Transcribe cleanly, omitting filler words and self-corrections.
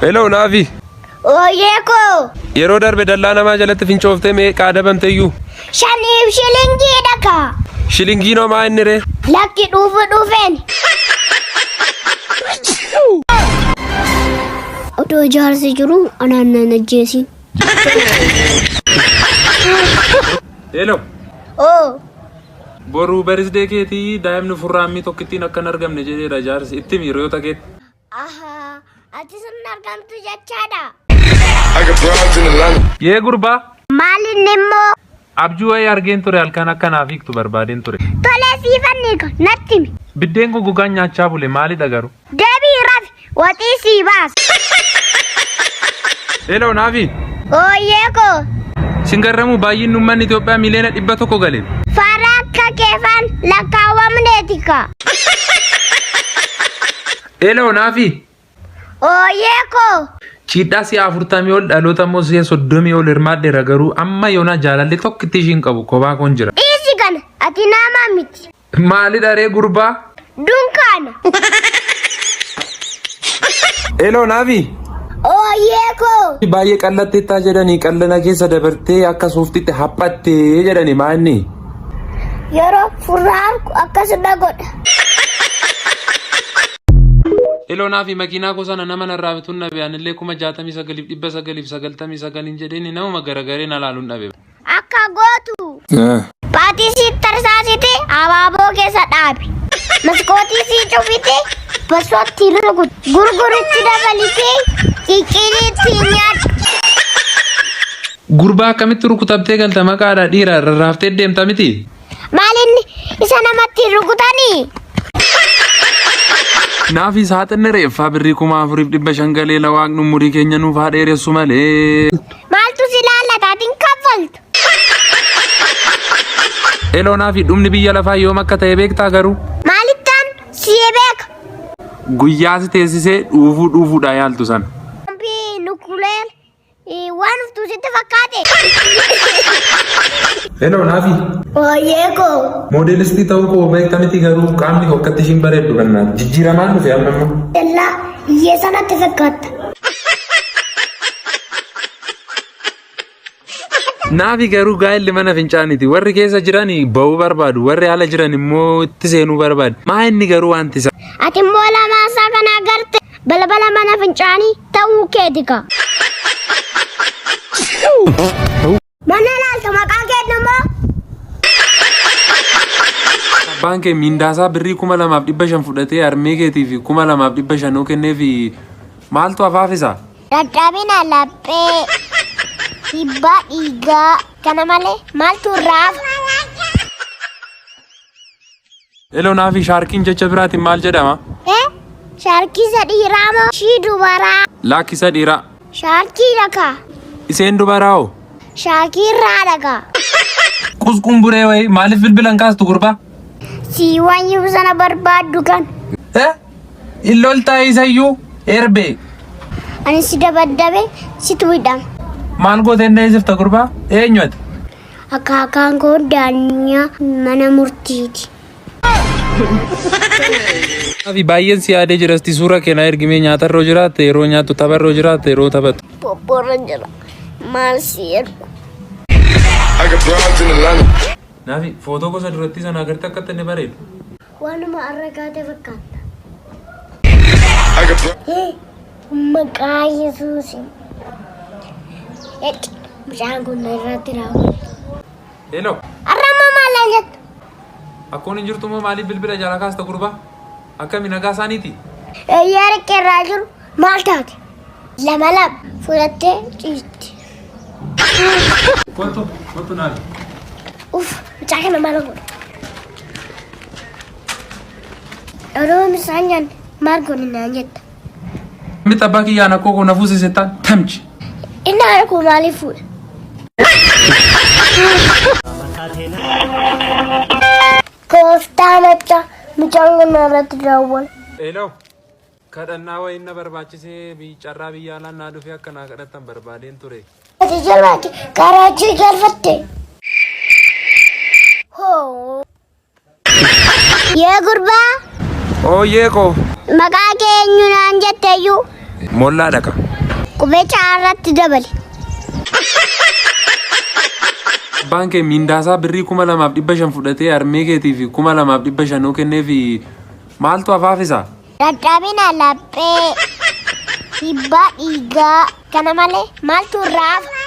Hello, Navi. Oh, Yeko. Yeroo darbe dallaa namaa jalatti fincooftee meeqa adabamteeyyuu? Shaniif shilingii dhaka. Shilingii noo maa inni ree? Lakki dhufeen. Otoo jaarsi jiru anaan nan ajjeesin. Hello. Oh. Boru birthday keetii daa'imni furraamii tokkittiin akkan argamne jedheedha jaarsi itti miiroo takeet. Aha. Ati sun argamtu jechaadha. Yee gurbaa. Maalin immoo? Abjuu wayii argeen ture halkan akkanaaf hiiktu barbaadeen ture. Tolee siifannii ko natti himi. Biddeen kun gogaan nyaachaa bule maalidha garuu? Deebii rafi waxii sii baas. Hello Naafi. Ooyyeeko. Singarramuu baay'een uummanni Itoophiyaa miliyoona 100 galee. Fara akka keefan lakkaawwamneetika. Hello Naafi. Ooyyeeko. Chiidhaa si'a 40 ol dhaloota immoo si'a 30 ol hirmaaddeera garuu amma yoona jaalallee tokkitti ishiin qabu kophaa koon jira. Dhiisi kana ati nama miti. Maalidha ree gurbaa? Dunkaana. Hello Naafi. Ooyyeeko. Baay'ee qallatteettaa jedhanii qallana keessa dabartee akka suuftitti haphattee jedhani maanni? Yeroo furraan akkasuma godha. Hello Naafi makiinaa kosana nama narraa bituun nabiyaanillee 69,999 jedheen namuma garagareen alaaluun dhabe. Akka gootu. Baatii sii tarsaasite abaaboo keessa dhaabi. Maskootii sii cufite basootti rukutu. Gurguritti dabalite qiqqiliitti nyaadhu. Gurbaa akkamitti rukutamtee galta maqaadha dhiira rarraaftee deemta miti? Maalinni isa namatti rukutanii? Naafi saaxinni reeffaa birrii 4,500 galee waaqni umurii keenya nuuf haa dheeressu malee. Maaltu si laallataatiin kaffaltu? Hello Naafi dhumni biyya lafaa yoom akka ta'e beektaa garuu? Maalittaan si beeka? Guyyaa si teessisee dhuufuudha yaaltu sana. Nukuleen waan uftuu sitti fakkaate. Hello Naafi. Ooyyeeko. Moodelistii ta'uu koo beekta miti garuu qaamni hokkatti ishiin bareeddu kannaa jijjiiramaan dhufe amma immoo. Dallaa iyyee sanatti fakkaata. Naafi garuu gaa'elli mana fincaaniti warri keessa jiran ba'uu barbaadu warri ala jiran immoo itti seenuu barbaadu. Maa inni garuu wanti isa. Ati immoo lamaasaa kana agarte balbala mana fincaanii ta'uu keetika. Mana laalta maqaa kennamoo? Abbaan kee miindaasaa birrii 2,500 fudhatee harmee keetiif 2,500 kenneef maaltu hafaaf isaa? Dadhabina laphee dhiibbaa dhiigaa kana malee maaltu raaf? Hello Naafi shaarkiin jecha biraatiin maal jedhama? Shaarkisa dhiiraa moo shii dubaraa? Laakkisa dhiiraa. Shaarkii dhagaa. Iseen dubaraa hoo? Shaarkii irraa dhagaa. Qusqumburee wayii maaliif bilbilan kaastu gurbaa? Siiwwan sana barbaaddu kan. Illoltaa isayyuu erbee. Ani si dabaddabe situ hidhama. Maal gootee ndeessifta gurbaa? Eenyuuti? Akaakaan koo daanyaa mana murtiiti. Naafi baay'een si yaadee jirasti suura keenyaa ergimee nyaatarroo jiraatte yeroo nyaattu tapharroo jiraatte yeroo taphatu. Bobborra jira. Maal si ergu? Naafi footoo gosa duratti sana agartee akka inni bareedu. Waanuma arragaate fakkaata. Maqaa Yesuusi. Bishaan kun irratti raawwate. Hello. Arrama maalaan jettu? Akkoon hin jirtu moo maaliif bilbila jala kaasta gurbaa? Akkami nagaa isaaniiti? Yaada qeerraa jiru maal taate? Lama fudhattee ciisti. Kottu Naafi. Mucaa kana maal godha? Yeroo isaan nyaanne maal godhe naan jetta? Mita abbaa kiyyaan akkoo kun hafuusi settaan tamchi. Inni harkuu maaliif fuudha? Kooftaa macha mucaan kun irratti daawwal. Hello. Kadhannaa wayiin na barbaachisee carraa biyya alaa naa dhufee akka naa kadhattan barbaadeen ture. Ati jalbaatti karaachii galfatte. Yee gurbaa. Ooyyee koo. Maqaa kee eenyu naan jetteeyyuu? Mollaa dhaqa. Qubee caarratti dabali. Baankee mindaasaa birrii 2,500 fudhatee harmee keetii fi 2,500 kennee fi maaltu afaafisaa? Dadhabina laphee dhiibbaa dhiigaa kana malee maaltu irraa hafa?